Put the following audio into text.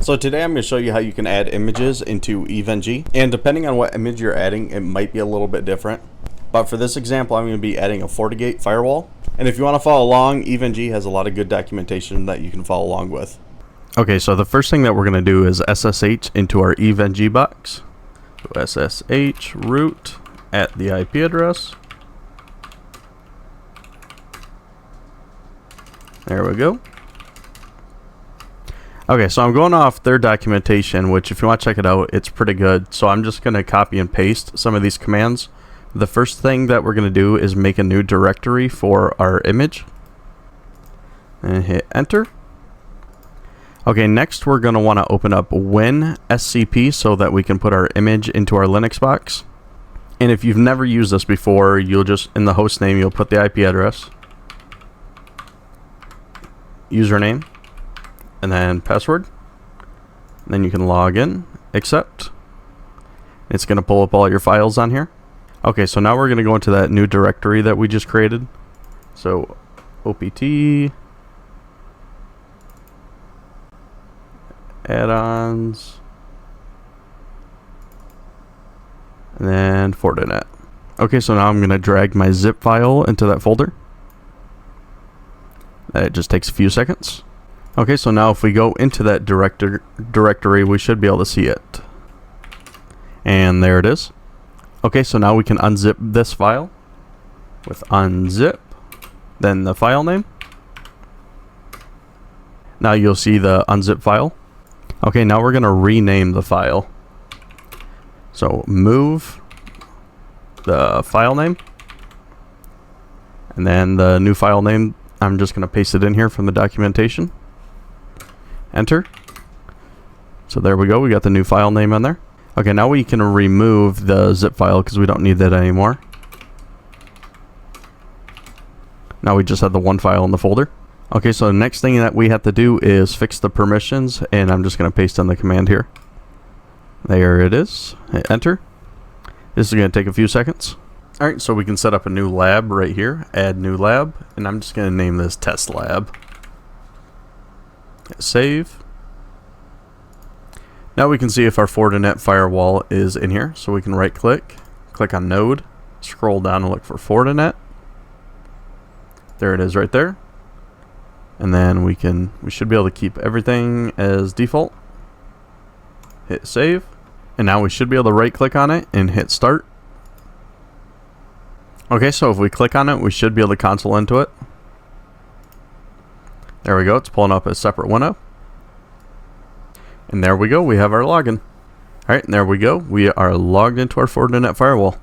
So today I'm going to show you how you can add images into EVE-NG, and depending on what image you're adding, it might be a little bit different. But for this example, I'm going to be adding a FortiGate firewall. And if you want to follow along, EVE-NG has a lot of good documentation that you can follow along with. Okay, so the first thing that we're going to do is SSH into our EVE-NG box. So SSH root at the IP address. There we go. Okay, so I'm going off their documentation, which if you want to check it out, it's pretty good. So I'm just going to copy and paste some of these commands. The first thing that we're going to do is make a new directory for our image. And hit enter. Okay, next we're going to want to open up WinSCP so that we can put our image into our Linux box. And if you've never used this before, you'll just, in the host name, you'll put the IP address, username, and then password. And then you can log in, accept. It's going to pull up all your files on here. Okay, so now we're going to go into that new directory that we just created. So OPT, add-ons, and then Fortinet. Okay, so now I'm going to drag my zip file into that folder. It just takes a few seconds. Okay, so now if we go into that directory, we should be able to see it. And there it is. Okay, so now we can unzip this file with unzip, then the file name. Now you'll see the unzip file. Okay, now we're going to rename the file. So move the file name, and then the new file name, I'm just going to paste it in here from the documentation. Enter. So there we go, we got the new file name on there. Okay, now we can remove the zip file because we don't need that anymore. Now we just have the one file in the folder. Okay, so the next thing that we have to do is fix the permissions, and I'm just going to paste in the command here. There it is. Hit enter. This is going to take a few seconds. Alright, so we can set up a new lab right here. Add new lab, and I'm just going to name this test lab. Hit save. Now we can see if our Fortinet firewall is in here. So we can right click, click on node, scroll down and look for Fortinet. There it is right there. And then we should be able to keep everything as default. Hit save. And now we should be able to right click on it and hit start. Okay, so if we click on it, we should be able to console into it. There we go, it's pulling up a separate window. And there we go, we have our login. Alright, and there we go, we are logged into our Fortinet firewall.